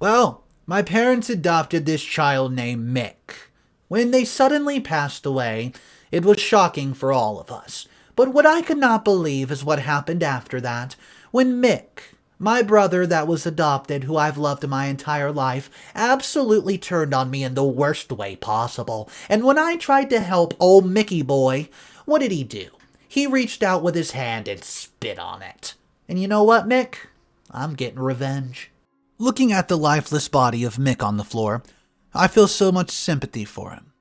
Well, my parents adopted this child named Mick. When they suddenly passed away, it was shocking for all of us. But what I could not believe is what happened after that, when Mick, my brother that was adopted, who I've loved my entire life, absolutely turned on me in the worst way possible. And when I tried to help old Mickey boy, what did he do? He reached out with his hand and spit on it. And you know what, Mick? I'm getting revenge. Looking at the lifeless body of Mick on the floor, I feel so much sympathy for him.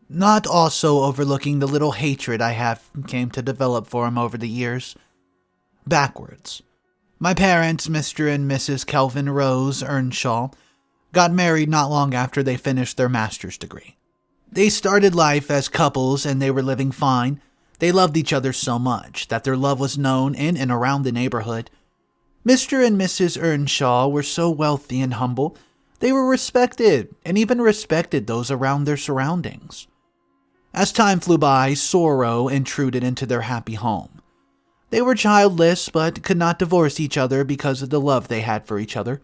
Not also overlooking the little hatred I have came to develop for him over the years. Backwards. My parents, Mr. and Mrs. Kelvin Rose Earnshaw, got married not long after they finished their master's degree. They started life as couples and they were living fine. They loved each other so much that their love was known in and around the neighborhood. Mr. and Mrs. Earnshaw were so wealthy and humble, they were respected and even respected those around their surroundings. As time flew by, sorrow intruded into their happy home. They were childless but could not divorce each other because of the love they had for each other.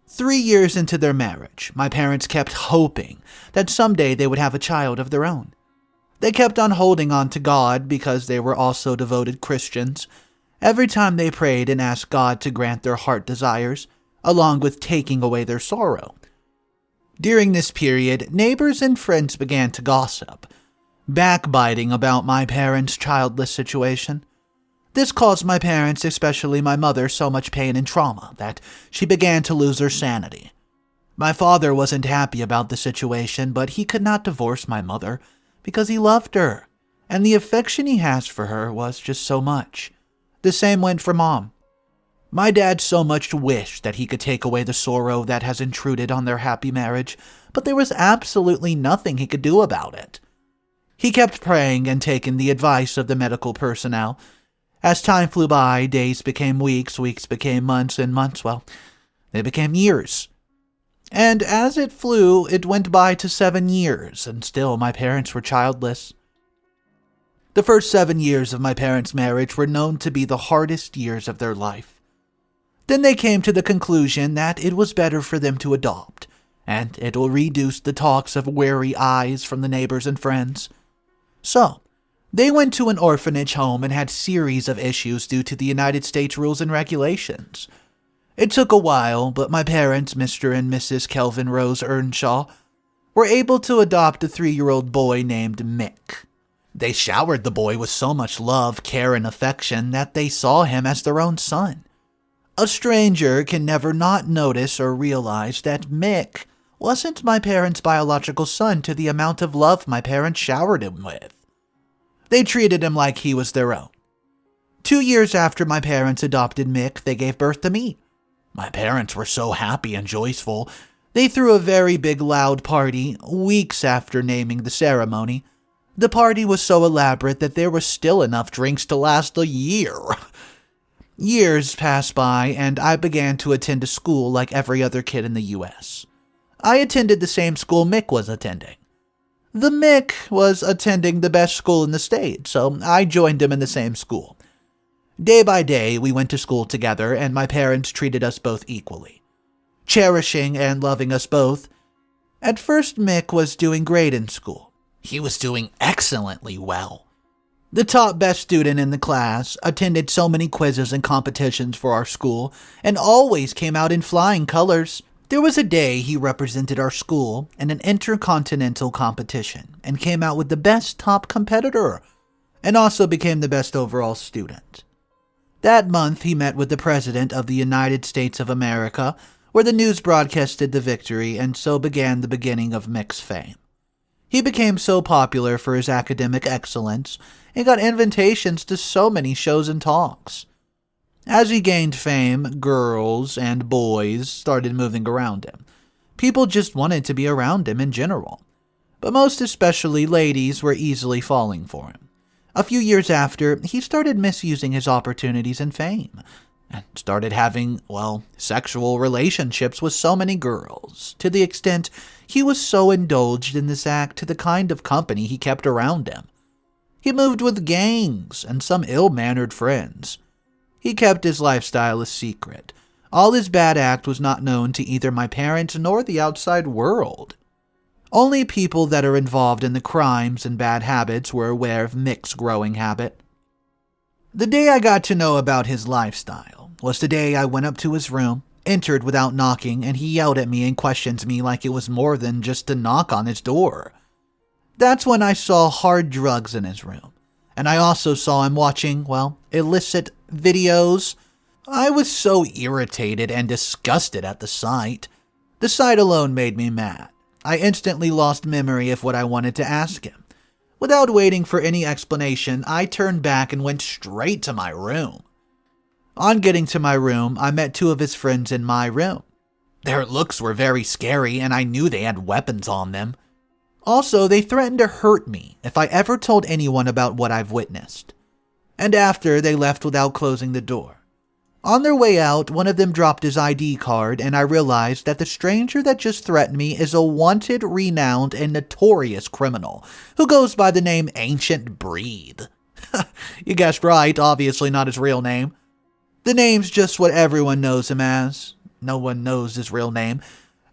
3 years into their marriage, my parents kept hoping that someday they would have a child of their own. They kept on holding on to God because they were also devoted Christians. Every time they prayed and asked God to grant their heart desires, along with taking away their sorrow. During this period, neighbors and friends began to gossip, backbiting about my parents' childless situation. This caused my parents, especially my mother, so much pain and trauma that she began to lose her sanity. My father wasn't happy about the situation, but he could not divorce my mother because he loved her, and the affection he has for her was just so much. The same went for Mom. My dad so much wished that he could take away the sorrow that has intruded on their happy marriage, but there was absolutely nothing he could do about it. He kept praying and taking the advice of the medical personnel. As time flew by, days became weeks, weeks became months, and months, well, they became years. And as it flew, it went by to 7 years, and still my parents were childless. The first 7 years of my parents' marriage were known to be the hardest years of their life. Then they came to the conclusion that it was better for them to adopt, and it will reduce the talks of wary eyes from the neighbors and friends. So, they went to an orphanage home and had series of issues due to the United States rules and regulations. It took a while, but my parents, Mr. and Mrs. Kelvin Rose Earnshaw, were able to adopt a 3-year-old boy named Mick. They showered the boy with so much love, care, and affection that they saw him as their own son. A stranger can never not notice or realize that Mick wasn't my parents' biological son to the amount of love my parents showered him with. They treated him like he was their own. 2 years after my parents adopted Mick, they gave birth to me. My parents were so happy and joyful. They threw a very big loud party weeks after naming the ceremony. The party was so elaborate that there was still enough drinks to last a year. Years passed by, and I began to attend a school like every other kid in the U.S. I attended the same school Mick was attending. The Mick was attending the best school in the state, so I joined him in the same school. Day by day, we went to school together, and my parents treated us both equally, cherishing and loving us both. At first, Mick was doing great in school. He was doing excellently well. The top best student in the class, attended so many quizzes and competitions for our school, and always came out in flying colors. There was a day he represented our school in an intercontinental competition and came out with the best top competitor, and also became the best overall student. That month, he met with the President of the United States of America, where the news broadcasted the victory, and so began the beginning of Mick's fame. He became so popular for his academic excellence and got invitations to so many shows and talks. As he gained fame, girls and boys started moving around him. People just wanted to be around him in general, but most especially ladies were easily falling for him. A few years after, he started misusing his opportunities and fame, and started having, sexual relationships with so many girls, to the extent he was so indulged in this act to the kind of company he kept around him. He moved with gangs and some ill-mannered friends. He kept his lifestyle a secret, All his bad act was not known to either my parents nor the outside world. Only people that are involved in the crimes and bad habits were aware of Mick's growing habit. The day I got to know about his lifestyle was the day I went up to his room, entered without knocking, and he yelled at me and questioned me like it was more than just a knock on his door. That's when I saw hard drugs in his room, and I also saw him watching, illicit videos. I was so irritated and disgusted at the sight. The sight alone made me mad. I instantly lost memory of what I wanted to ask him. Without waiting for any explanation, I turned back and went straight to my room. On getting to my room, I met two of his friends in my room. Their looks were very scary, and I knew they had weapons on them. Also, they threatened to hurt me if I ever told anyone about what I've witnessed. And after, they left without closing the door. On their way out, one of them dropped his ID card, and I realized that the stranger that just threatened me is a wanted, renowned, and notorious criminal who goes by the name Ancient Breed. You guessed right, obviously not his real name. The name's just what everyone knows him as. No one knows his real name.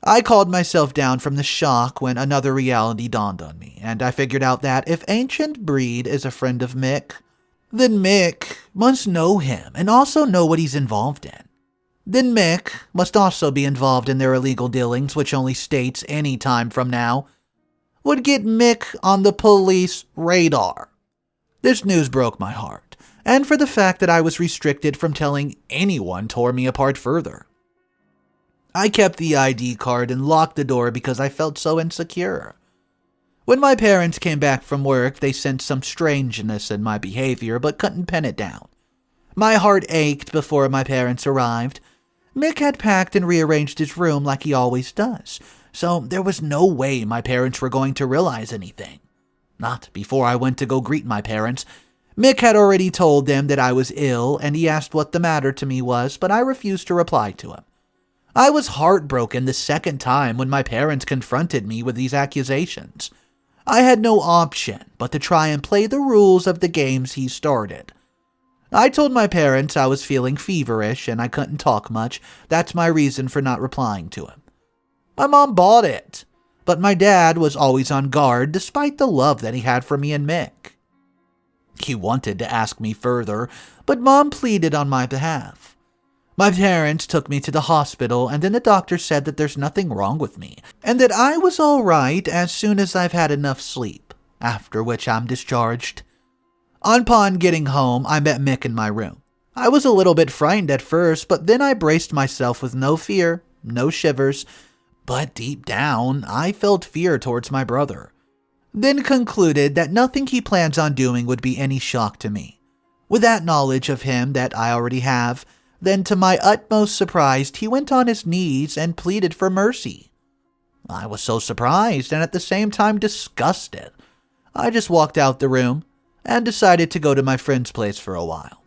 I called myself down from the shock when another reality dawned on me, and I figured out that if Ancient Breed is a friend of Mick, then Mick must know him and also know what he's involved in. Then Mick must also be involved in their illegal dealings, which only states any time from now would get Mick on the police radar. This news broke my heart, and for the fact that I was restricted from telling anyone tore me apart further. I kept the ID card and locked the door because I felt so insecure. When my parents came back from work, they sensed some strangeness in my behavior but couldn't pin it down. My heart ached before my parents arrived. Mick had packed and rearranged his room like he always does, so there was no way my parents were going to realize anything. Not before I went to go greet my parents. Mick had already told them that I was ill, and he asked what the matter to me was, but I refused to reply to him. I was heartbroken the second time when my parents confronted me with these accusations. I had no option but to try and play the rules of the games he started. I told my parents I was feeling feverish and I couldn't talk much. That's my reason for not replying to him. My mom bought it, but my dad was always on guard despite the love that he had for me and Mick. He wanted to ask me further, but Mom pleaded on my behalf. My parents took me to the hospital, and then the doctor said that there's nothing wrong with me, and that I was all right as soon as I've had enough sleep, after which I'm discharged. Upon getting home, I met Mick in my room. I was a little bit frightened at first, but then I braced myself with no fear, no shivers, but deep down, I felt fear towards my brother. Then concluded that nothing he plans on doing would be any shock to me. With that knowledge of him that I already have, then to my utmost surprise, he went on his knees and pleaded for mercy. I was so surprised and at the same time disgusted. I just walked out the room and decided to go to my friend's place for a while.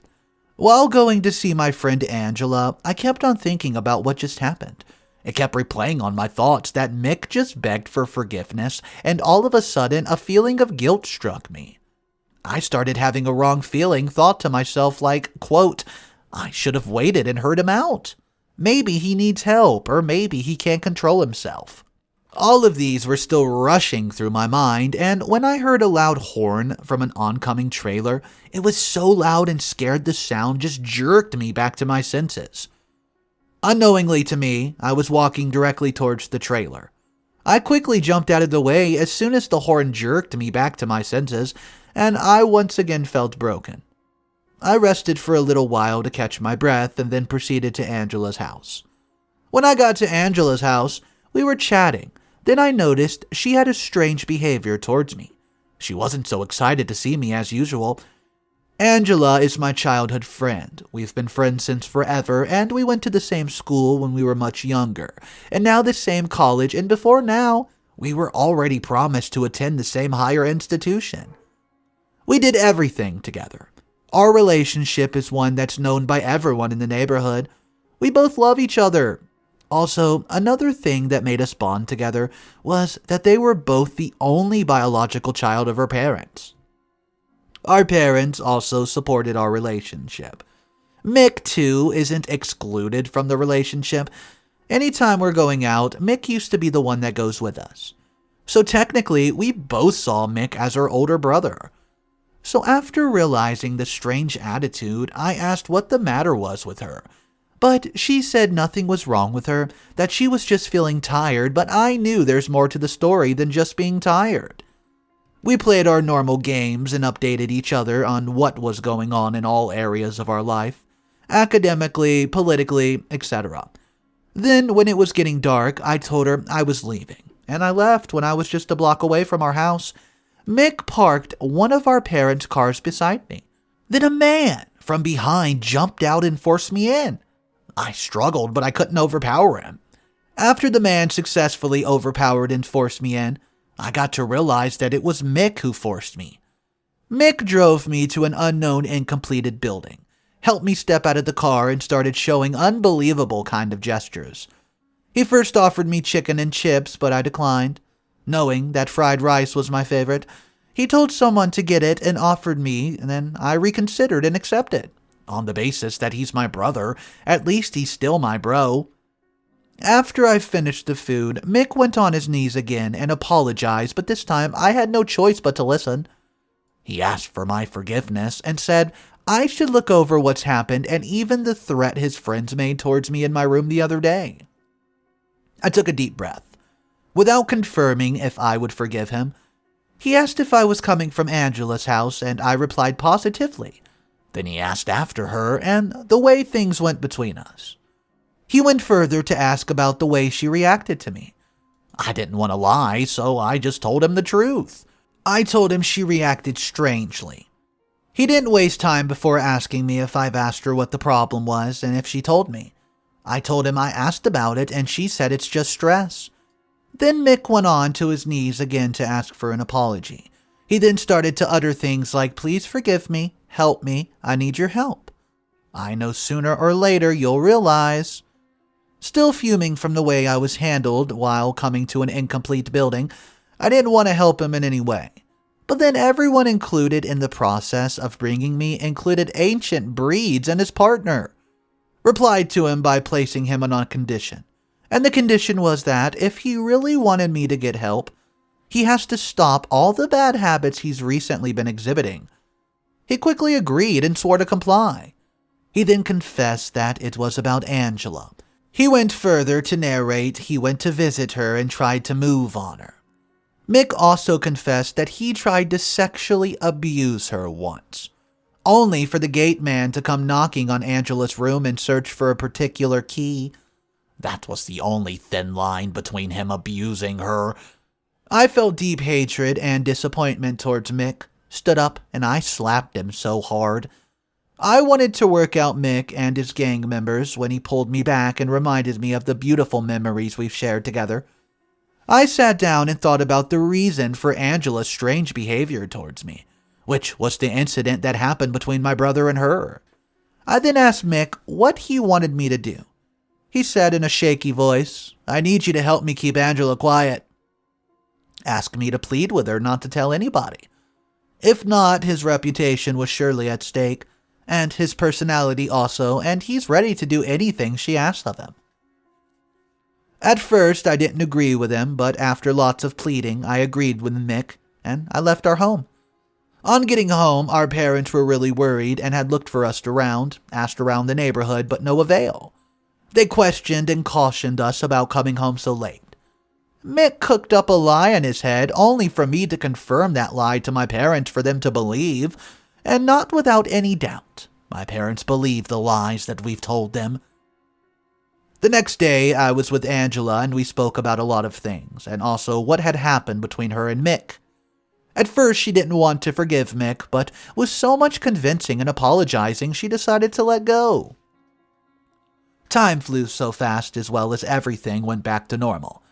While going to see my friend Angela, I kept on thinking about what just happened. It kept replaying on my thoughts that Mick just begged for forgiveness, and all of a sudden a feeling of guilt struck me. I started having a wrong feeling, thought to myself like, quote, I should have waited and heard him out. Maybe he needs help, or maybe he can't control himself. All of these were still rushing through my mind, and when I heard a loud horn from an oncoming trailer, it was so loud and scared the sound just jerked me back to my senses. Unknowingly to me, I was walking directly towards the trailer. I quickly jumped out of the way as soon as the horn jerked me back to my senses, and I once again felt broken. I rested for a little while to catch my breath and then proceeded to Angela's house. When I got to Angela's house, we were chatting. Then I noticed she had a strange behavior towards me. She wasn't so excited to see me as usual. Angela is my childhood friend. We've been friends since forever, and we went to the same school when we were much younger, and now the same college, and before now, we were already promised to attend the same higher institution. We did everything together. Our relationship is one that's known by everyone in the neighborhood. We both love each other. Also, another thing that made us bond together was that they were both the only biological child of our parents. Our parents also supported our relationship. Mick, too, isn't excluded from the relationship. Anytime we're going out, Mick used to be the one that goes with us. So technically, we both saw Mick as our older brother. So after realizing the strange attitude, I asked what the matter was with her. But she said nothing was wrong with her, that she was just feeling tired, but I knew there's more to the story than just being tired. We played our normal games and updated each other on what was going on in all areas of our life, academically, politically, etc. Then, when it was getting dark, I told her I was leaving, and I left when I was just a block away from our house. Mick parked one of our parents' cars beside me. Then a man from behind jumped out and forced me in. I struggled, but I couldn't overpower him. After the man successfully overpowered and forced me in, I got to realize that it was Mick who forced me. Mick drove me to an unknown incompleted building, helped me step out of the car, and started showing unbelievable kind of gestures. He first offered me chicken and chips, but I declined. Knowing that fried rice was my favorite, he told someone to get it and offered me, and then I reconsidered and accepted. On the basis that he's my brother, at least he's still my bro. After I finished the food, Mick went on his knees again and apologized, but this time I had no choice but to listen. He asked for my forgiveness and said I should look over what's happened and even the threat his friends made towards me in my room the other day. I took a deep breath. Without confirming if I would forgive him, he asked if I was coming from Angela's house, and I replied positively. Then he asked after her and the way things went between us. He went further to ask about the way she reacted to me. I didn't want to lie, so I just told him the truth. I told him she reacted strangely. He didn't waste time before asking me if I've asked her what the problem was and if she told me. I told him I asked about it and she said it's just stress. Then Mick went on to his knees again to ask for an apology. He then started to utter things like, "Please forgive me, help me, I need your help. I know sooner or later you'll realize." Still fuming from the way I was handled while coming to an incomplete building, I didn't want to help him in any way. But then everyone included in the process of bringing me included Ancient Breeds and his partner. Replied to him by placing him on a condition. And the condition was that if he really wanted me to get help, he has to stop all the bad habits he's recently been exhibiting. He quickly agreed and swore to comply. He then confessed that it was about Angela. He went further to narrate he went to visit her and tried to move on her. Mick also confessed that he tried to sexually abuse her once, only for the gate man to come knocking on Angela's room and search for a particular key. That was the only thin line between him abusing her. I felt deep hatred and disappointment towards Mick, stood up, and I slapped him so hard. I wanted to work out Mick and his gang members when he pulled me back and reminded me of the beautiful memories we've shared together. I sat down and thought about the reason for Angela's strange behavior towards me, which was the incident that happened between my brother and her. I then asked Mick what he wanted me to do. He said in a shaky voice, "I need you to help me keep Angela quiet." Asked me to plead with her not to tell anybody. If not, his reputation was surely at stake, and his personality also, and he's ready to do anything she asks of him. At first, I didn't agree with him, but after lots of pleading, I agreed with Mick, and I left our home. On getting home, our parents were really worried and had looked for us around, asked around the neighborhood, but no avail. They questioned and cautioned us about coming home so late. Mick cooked up a lie in his head only for me to confirm that lie to my parents for them to believe, and not without any doubt. My parents believed the lies that we've told them. The next day, I was with Angela and we spoke about a lot of things, and also what had happened between her and Mick. At first, she didn't want to forgive Mick, but with so much convincing and apologizing, she decided to let go. Time flew so fast as well as everything went back to normal.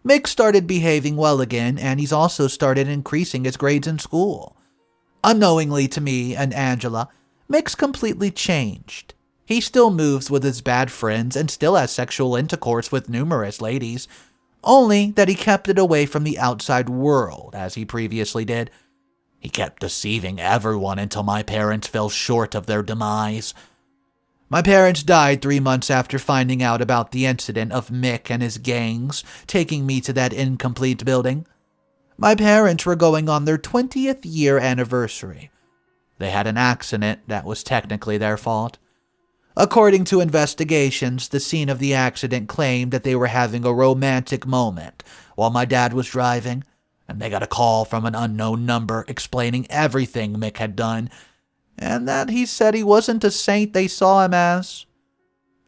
Mick started behaving well again, and he's also started increasing his grades in school. Unknowingly to me and Angela, Mick's completely changed. He still moves with his bad friends and still has sexual intercourse with numerous ladies, only that he kept it away from the outside world as he previously did. He kept deceiving everyone until my parents fell short of their demise. My parents died 3 months after finding out about the incident of Mick and his gangs taking me to that incomplete building. My parents were going on their 20th year anniversary. They had an accident that was technically their fault. According to investigations, the scene of the accident claimed that they were having a romantic moment while my dad was driving, and they got a call from an unknown number explaining everything Mick had done, and that he said he wasn't a saint they saw him as.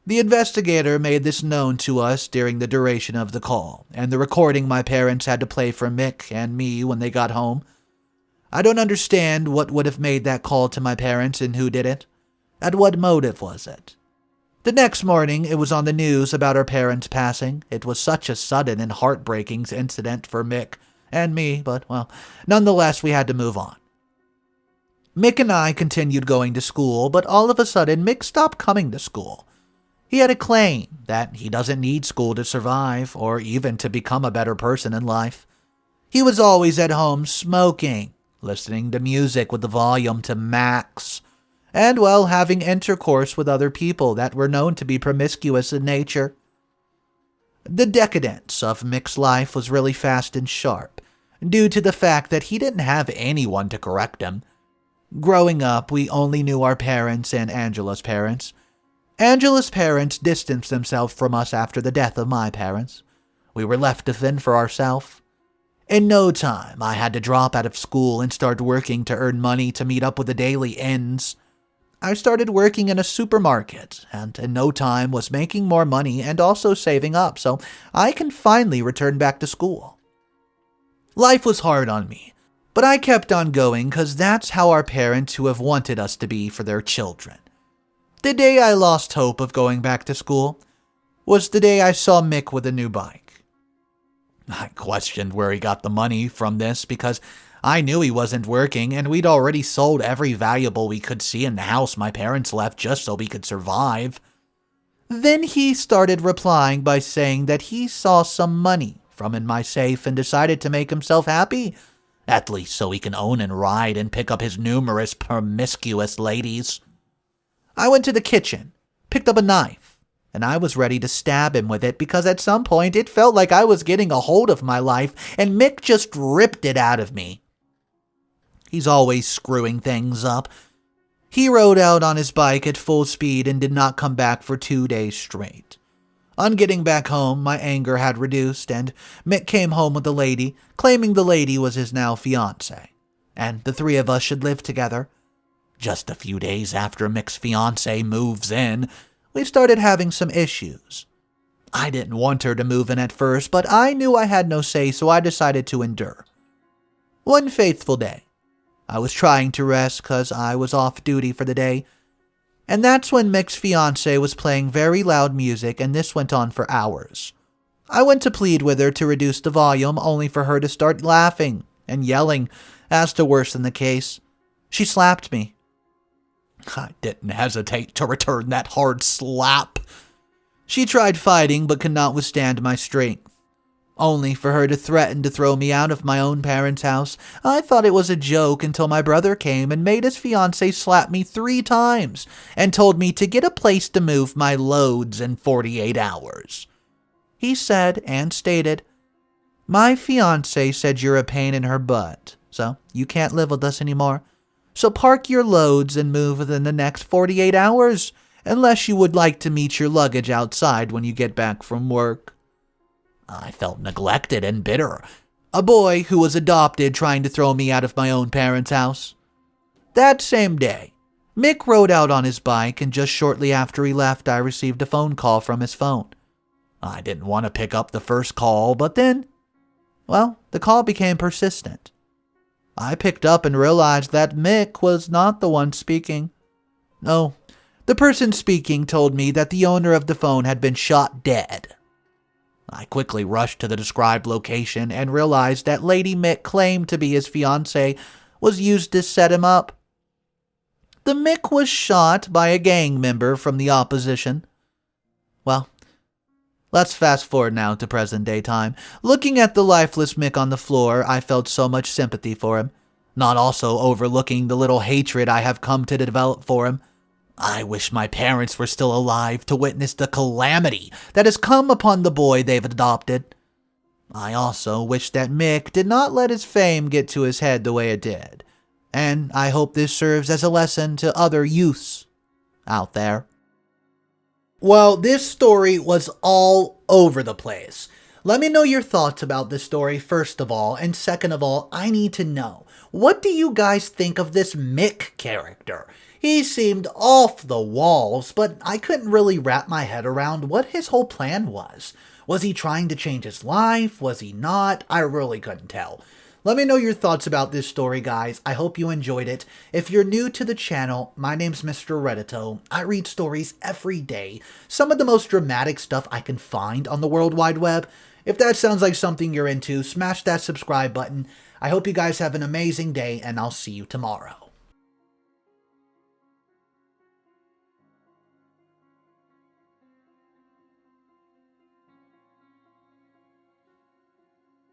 The investigator made this known to us during the duration of the call, and the recording my parents had to play for Mick and me when they got home. I don't understand what would have made that call to my parents and who did it. And what motive was it? The next morning, it was on the news about our parents passing. It was such a sudden and heartbreaking incident for Mick and me, but, well, nonetheless, we had to move on. Mick and I continued going to school, but all of a sudden, Mick stopped coming to school. He had a claim that he doesn't need school to survive or even to become a better person in life. He was always at home smoking, listening to music with the volume to max, and, well, having intercourse with other people that were known to be promiscuous in nature. The decadence of Mick's life was really fast and sharp, due to the fact that he didn't have anyone to correct him. Growing up, we only knew our parents and Angela's parents. Angela's parents distanced themselves from us after the death of my parents. We were left to fend for ourselves. In no time, I had to drop out of school and start working to earn money to meet up with the daily ends. I started working in a supermarket, and in no time was making more money and also saving up so I can finally return back to school. Life was hard on me, but I kept on going because that's how our parents who have wanted us to be for their children. The day I lost hope of going back to school was the day I saw Mick with a new bike. I questioned where he got the money from this because I knew he wasn't working and we'd already sold every valuable we could see in the house my parents left just so we could survive. Then he started replying by saying that he saw some money from in my safe and decided to make himself happy, at least so he can own and ride and pick up his numerous promiscuous ladies. I went to the kitchen, picked up a knife, and I was ready to stab him with it because at some point it felt like I was getting a hold of my life and Mick just ripped it out of me. He's always screwing things up. He rode out on his bike at full speed and did not come back for 2 days straight. On getting back home, my anger had reduced, and Mick came home with the lady, claiming the lady was his now fiancée, and the three of us should live together. Just a few days after Mick's fiancée moves in, we started having some issues. I didn't want her to move in at first, but I knew I had no say, so I decided to endure. One faithful day, I was trying to rest because I was off duty for the day, and that's when Mick's fiancée was playing very loud music, and this went on for hours. I went to plead with her to reduce the volume, only for her to start laughing and yelling. As to worsen the case, she slapped me. I didn't hesitate to return that hard slap. She tried fighting but could not withstand my strength, only for her to threaten to throw me out of my own parents' house. I thought it was a joke until my brother came and made his fiancée slap me 3 times and told me to get a place to move my loads in 48 hours. He said and stated, "My fiancée said you're a pain in her butt, so you can't live with us anymore. So park your loads and move within the next 48 hours, unless you would like to meet your luggage outside when you get back from work." I felt neglected and bitter. A boy who was adopted trying to throw me out of my own parents' house. That same day, Mick rode out on his bike, and just shortly after he left, I received a phone call from his phone. I didn't want to pick up the first call, but then, well, the call became persistent. I picked up and realized that Mick was not the one speaking. No, the person speaking told me that the owner of the phone had been shot dead. I quickly rushed to the described location and realized that Lady Mick claimed to be his fiancée was used to set him up. The Mick was shot by a gang member from the opposition. Well, let's fast forward now to present day time. Looking at the lifeless Mick on the floor, I felt so much sympathy for him, not also overlooking the little hatred I have come to develop for him. I wish my parents were still alive to witness the calamity that has come upon the boy they've adopted. I also wish that Mick did not let his fame get to his head the way it did, and I hope this serves as a lesson to other youths out there. Well, this story was all over the place. Let me know your thoughts about this story first of all, and second of all, I need to know, what do you guys think of this Mick character? He seemed off the walls, but I couldn't really wrap my head around what his whole plan was. Was he trying to change his life? Was he not? I really couldn't tell. Let me know your thoughts about this story, guys. I hope you enjoyed it. If you're new to the channel, my name's Mr. Reddito. I read stories every day. Some of the most dramatic stuff I can find on the World Wide Web. If that sounds like something you're into, smash that subscribe button. I hope you guys have an amazing day, and I'll see you tomorrow.